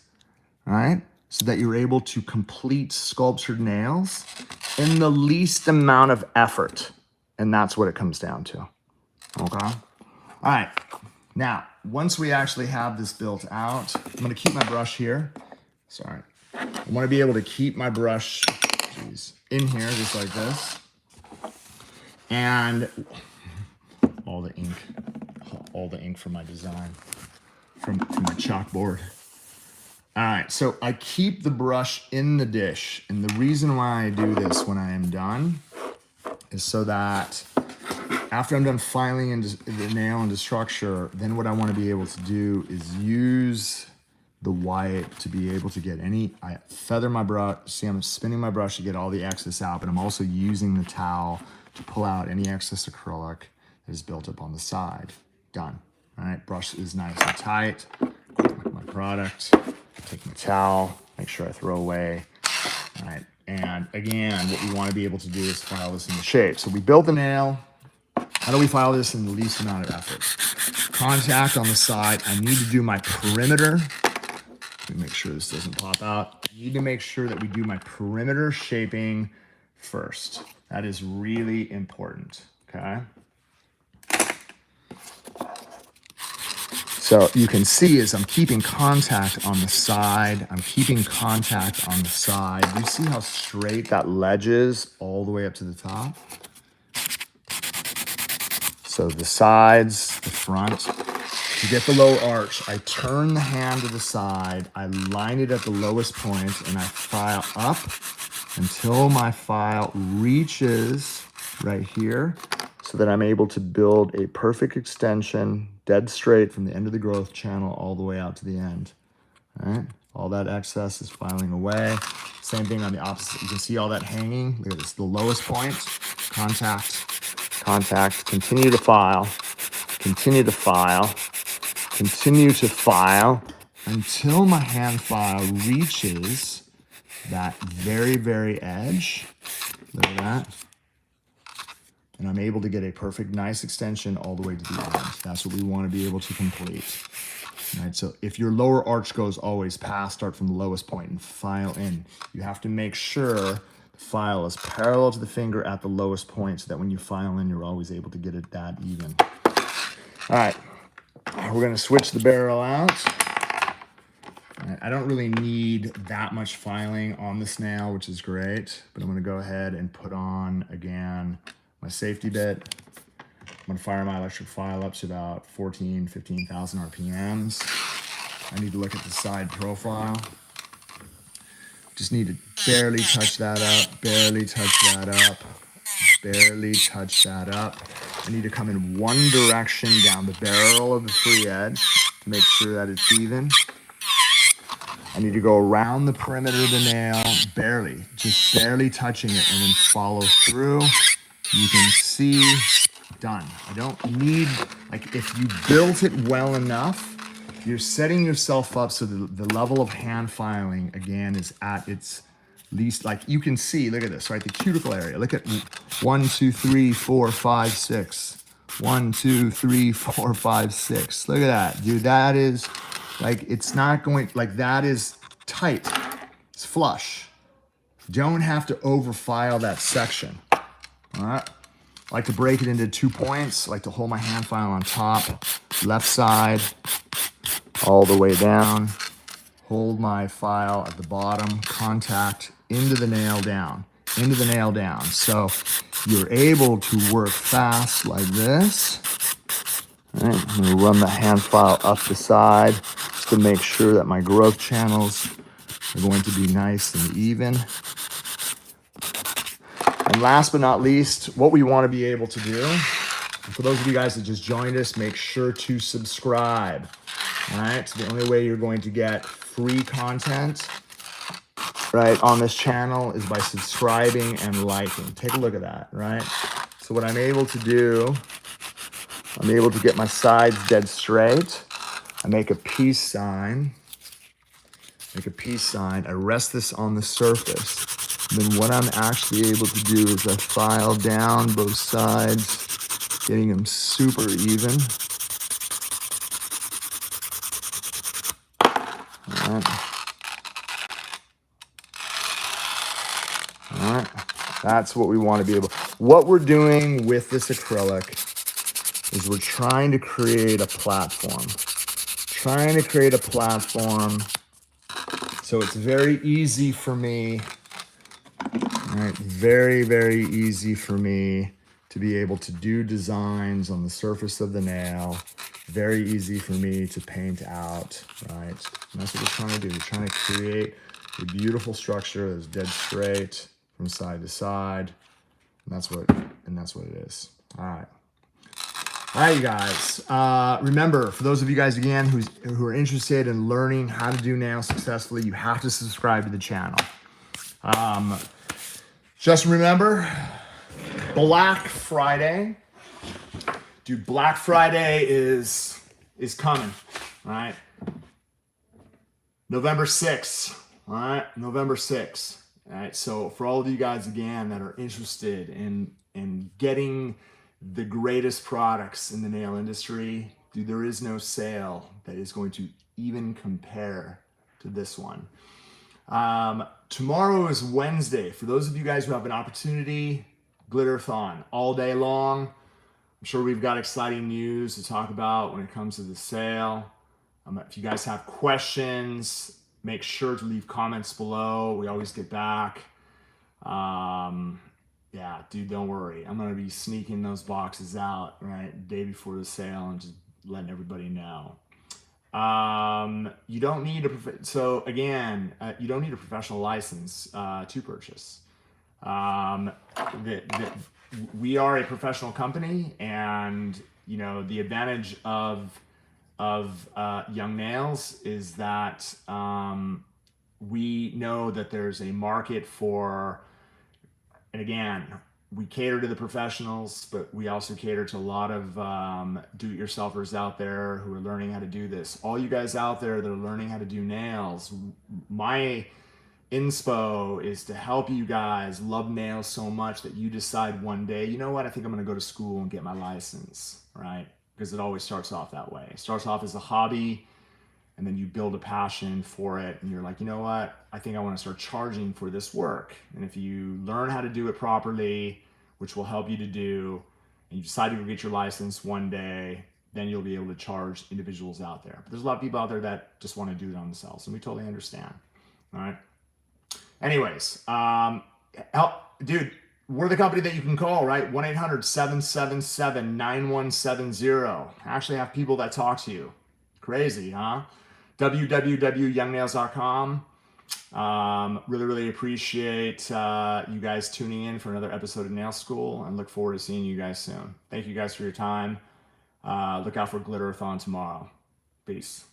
right? So that you're able to complete sculptured nails in the least amount of effort. And that's what it comes down to, okay? All right, now, once we actually have this built out, I'm gonna keep my brush here. Sorry. I wanna be able to keep my brush, in here just like this. And all the ink from my design, from my chalkboard. All right, so I keep the brush in the dish. And the reason why I do this when I am done is so that after I'm done filing into the nail into structure, then what I want to be able to do is use the wipe to be able to get I feather my brush, see I'm spinning my brush to get all the excess out, but I'm also using the towel to pull out any excess acrylic that is built up on the side. Done, all right? Brush is nice and tight. My product. Take my towel, make sure I throw away, all right? And again, what we want to be able to do is file this into shape. So we build the nail. How do we file this in the least amount of effort? Contact on the side. I need to do my perimeter. Let me make sure this doesn't pop out. I need to make sure that we do my perimeter shaping first. That is really important, okay? So you can see as I'm keeping contact on the side, I'm keeping contact on the side. You see how straight that ledge is all the way up to the top? So the sides, the front, To get the low arch, I turn the hand to the side, I line it at the lowest point, and I file up until my file reaches right here so that I'm able to build a perfect extension dead straight from the end of the growth channel all the way out to the end. All right, all that excess is filing away. Same thing on the opposite. You can see all that hanging. Look at this, the lowest point, contact, contact, continue to file, continue to file, continue to file until my hand file reaches that very, very edge. Look at that. And I'm able to get a perfect, nice extension all the way to the end. That's what we want to be able to complete. All right, so if your lower arch goes always past, start from the lowest point and file in. You have to make sure the file is parallel to the finger at the lowest point so that when you file in, you're always able to get it that even. All right, we're gonna switch the barrel out. I don't really need that much filing on this nail, which is great, but I'm gonna go ahead and put on, again, my safety bit. I'm gonna fire my electric file up to about 15,000 RPMs. I need to look at the side profile. Just need to barely touch that up, barely touch that up, barely touch that up. I need to come in one direction down the barrel of the free edge to make sure that it's even. I need to go around the perimeter of the nail, barely, just barely touching it, and then follow through. You can see, done. I don't need, like, if you built it well enough, you're setting yourself up so the level of hand filing, again, is at its least, like you can see, look at this, right? The cuticle area, look at 1, 2, 3, 4, 5, 6. 1, 2, 3, 4, 5, 6. Look at that, dude. That is, like, it's not going, like, that is tight. It's flush. Don't have to overfile that section. All right. I like to break it into 2 points. I like to hold my hand file on top, left side, all the way down. Hold my file at the bottom, contact into the nail down, into the nail down. So you're able to work fast like this. All right, I'm gonna run the hand file up the side just to make sure that my growth channels are going to be nice and even. And last but not least, what we want to be able to do, for those of you guys that just joined us, make sure to subscribe. All right, so the only way you're going to get free content, right, on this channel is by subscribing and liking. Take a look at that, right? So what I'm able to do, I'm able to get my sides dead straight. I make a peace sign. I rest this on the surface. And then what I'm actually able to do is I file down both sides, getting them super even. All right. All right. That's what we want to be able. What we're doing with this acrylic is we're trying to create a platform. So it's very easy for me, all right, very, very easy for me to be able to do designs on the surface of the nail. Very easy for me to paint out, right? And that's what we're trying to do. We're trying to create a beautiful structure that's dead straight from side to side. And that's what it is. All right. All right, you guys. Remember, for those of you guys, again, who are interested in learning how to do nails successfully, you have to subscribe to the channel. Just remember, Black Friday. Dude, Black Friday is coming, all right? November 6th, all right? November 6th, all right? So for all of you guys, again, that are interested in getting the greatest products in the nail industry, dude, there is no sale that is going to even compare to this one. Tomorrow is Wednesday. For those of you guys who have an opportunity, Glitterthon all day long. I'm sure we've got exciting news to talk about when it comes to the sale. If you guys have questions, make sure to leave comments below. We always get back. Yeah, dude, don't worry. I'm going to be sneaking those boxes out, right, the day before the sale and just letting everybody know. You don't need you don't need a professional license to purchase. Um, we are a professional company, and you know the advantage of Young Nails is that we know that there's a market for, and again, we cater to the professionals, but we also cater to a lot of do-it-yourselfers out there who are learning how to do this. All you guys out there that are learning how to do nails, my inspo is to help you guys love nails so much that you decide one day, you know what, I think I'm going to go to school and get my license, right? Because it always starts off that way. It starts off as a hobby, and then you build a passion for it, and you're like, you know what, I think I want to start charging for this work. And if you learn how to do it properly, which will help you to do, and you decide to go get your license one day, then you'll be able to charge individuals out there. But there's a lot of people out there that just want to do it on themselves, and we totally understand. All right. Anyways, dude, we're the company that you can call, right? 1-800-777-9170. I actually have people that talk to you. Crazy, huh? www.youngnails.com. Really appreciate you guys tuning in for another episode of Nail School, and look forward to seeing you guys soon. Thank you guys for your time. Look out for Glitter-a-thon tomorrow. Peace.